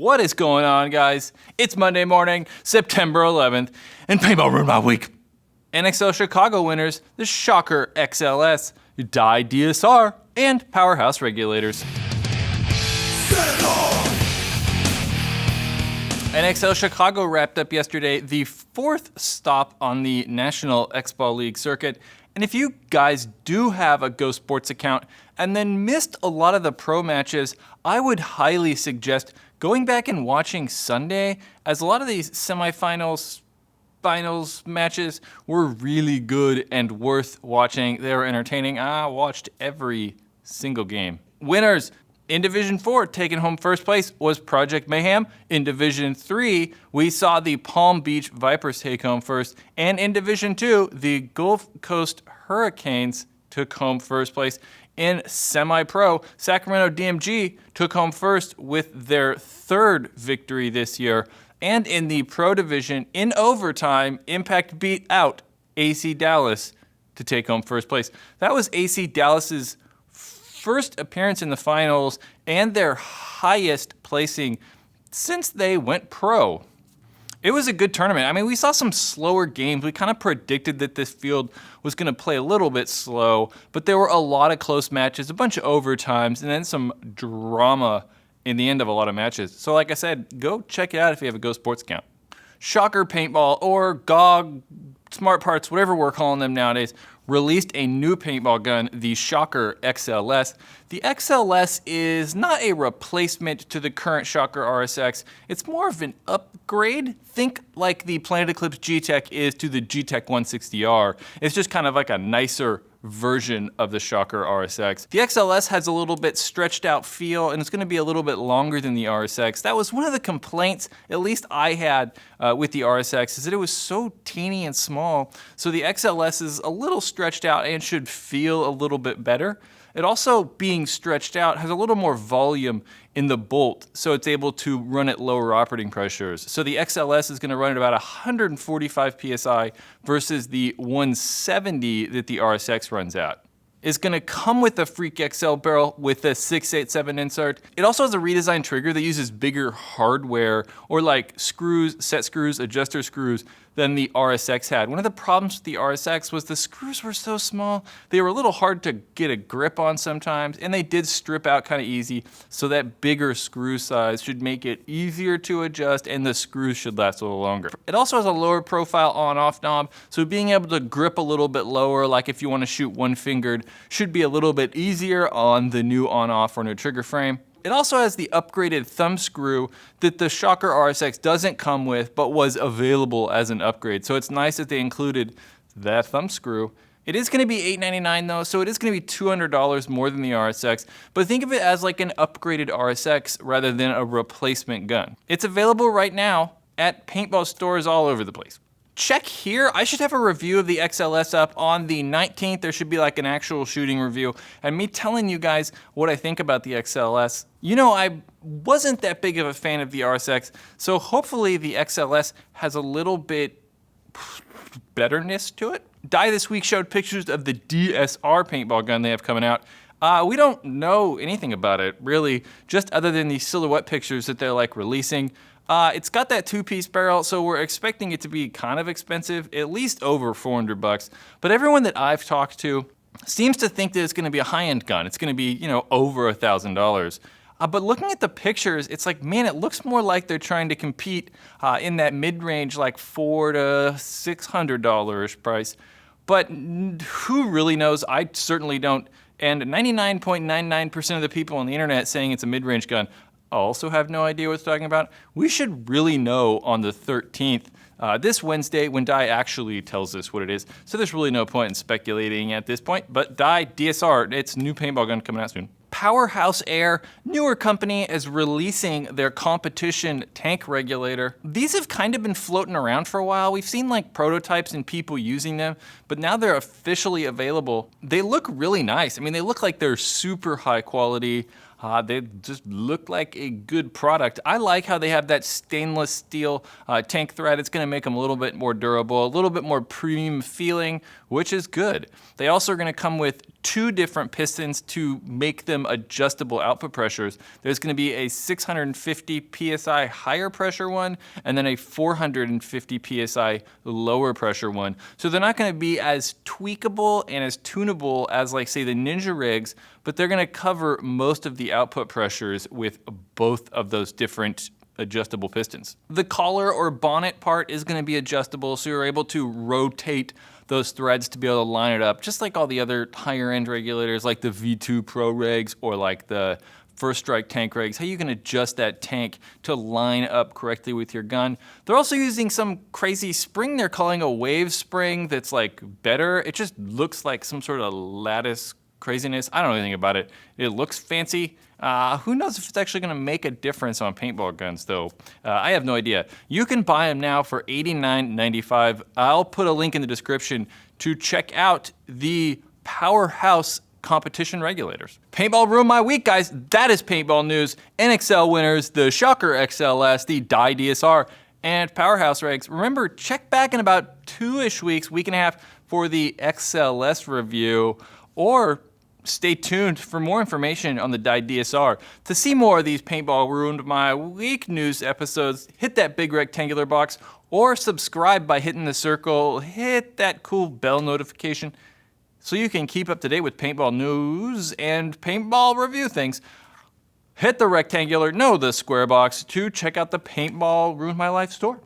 What is going on, guys? It's Monday morning, September 11th, and paintball ruined my week. NXL Chicago winners, the Shocker XLS, Die DSR, and Powerhouse regulators. NXL Chicago wrapped up yesterday, the fourth stop on the National Xball League circuit. And if you guys do have a Go Sports account and then missed a lot of the pro matches, I would highly suggest going back and watching Sunday, as a lot of these semifinals, finals matches were really good and worth watching. They were entertaining. I watched every single game. Winners. In Division 4, taking home first place was Project Mayhem. In Division 3, we saw the Palm Beach Vipers take home first. And in Division 2, the Gulf Coast Hurricanes took home first place. In semi-pro, Sacramento DMG took home first with their third victory this year. And in the pro division, in overtime, Impact beat out AC Dallas to take home first place. That was AC Dallas's first appearance in the finals and their highest placing since they went pro. It was a good tournament. I mean, we saw some slower games. We kind of predicted that this field was going to play a little bit slow, but there were a lot of close matches, a bunch of overtimes, and then some drama in the end of a lot of matches. So like I said, go check it out if you have a Go Sports account. Shocker Paintball, or GOG, Smart Parts, whatever we're calling them nowadays, released a new paintball gun, the Shocker XLS. The XLS is not a replacement to the current Shocker RSX. It's more of an upgrade. Think like the Planet Eclipse G-Tech is to the G-Tech 160R. It's just kind of like a nicer version of the Shocker RSX. The XLS has a little bit stretched out feel, and it's going to be a little bit longer than the RSX. That was one of the complaints, at least I had with the RSX, is that it was so teeny and small. So the XLS is a little stretched out and should feel a little bit better. It also, being stretched out, has a little more volume in the bolt, so it's able to run at lower operating pressures. So the XLS is going to run at about 145 PSI versus the 170 that the RSX runs at. It's going to come with a Freak XL barrel with a 687 insert. It also has a redesigned trigger that uses bigger hardware, or like screws, set screws, adjuster screws, than the RSX had. One of the problems with the RSX was the screws were so small, they were a little hard to get a grip on sometimes, and they did strip out kind of easy, so that bigger screw size should make it easier to adjust, and the screws should last a little longer. It also has a lower profile on-off knob, so being able to grip a little bit lower, like if you want to shoot one-fingered, should be a little bit easier on the new on-off or new trigger frame. It also has the upgraded thumb screw that the Shocker RSX doesn't come with, but was available as an upgrade. So it's nice that they included that thumb screw. It is going to be $899 though, so it is going to be $200 more than the RSX, but think of it as like an upgraded RSX rather than a replacement gun. It's available right now at paintball stores all over the place. Check here. I should have a review of the XLS up on the 19th. There should be like an actual shooting review and me telling you guys what I think about the XLS. You know, I wasn't that big of a fan of the RSX, so hopefully the XLS has a little bit betterness to it. Die this week showed pictures of the DSR paintball gun they have coming out. We don't know anything about it, really, just other than these silhouette pictures that they're like releasing. It's got that two-piece barrel, so we're expecting it to be kind of expensive, at least over $400. But everyone that I've talked to seems to think that it's going to be a high-end gun. It's going to be, you know, over $1,000. But looking at the pictures, it's like, man, it looks more like they're trying to compete in that mid-range, like $400 to $600 price. But who really knows? I certainly don't. And 99.99% of the people on the internet saying it's a mid-range gun also have no idea what it's talking about. We should really know on the 13th, this Wednesday, when Die actually tells us what it is. So there's really no point in speculating at this point. But Die DSR, its new paintball gun coming out soon. Powerhouse Air, newer company, is releasing their competition tank regulator. These have kind of been floating around for a while. We've seen like prototypes and people using them, but now they're officially available. They look really nice. I mean, they look like they're super high quality. They just look like a good product. I like how they have that stainless steel tank thread. It's going to make them a little bit more durable, a little bit more premium feeling, which is good. They also are going to come with 2 different pistons to make them adjustable output pressures. There's going to be a 650 psi higher pressure one and then a 450 psi lower pressure one. So they're not going to be as tweakable and as tunable as, like, say, the Ninja rigs, but they're going to cover most of the output pressures with both of those different adjustable pistons. The collar or bonnet part is going to be adjustable, so you're able to rotate those threads to be able to line it up, just like all the other higher end regulators like the V2 Pro regs or like the First Strike tank regs, how you can adjust that tank to line up correctly with your gun. They're also using some crazy spring they're calling a wave spring that's like better. It just looks like some sort of lattice craziness. I don't know anything about it. It looks fancy. Who knows if it's actually going to make a difference on paintball guns, though. I have no idea. You can buy them now for $89.95. I'll put a link in the description to check out the Powerhouse competition regulators. Paintball ruined my week, guys. That is paintball news. NXL winners, the Shocker XLS, the Dye DSR, and Powerhouse regs. Remember, check back in about 2-ish weeks, week and a half, for the XLS review, or stay tuned for more information on the Dye DSR. To see more of these Paintball Ruined My Week news episodes, hit that big rectangular box or subscribe by hitting the circle. Hit that cool bell notification so you can keep up to date with paintball news and paintball review things. Hit the rectangular, no, the square box to check out the Paintball Ruined My Life store.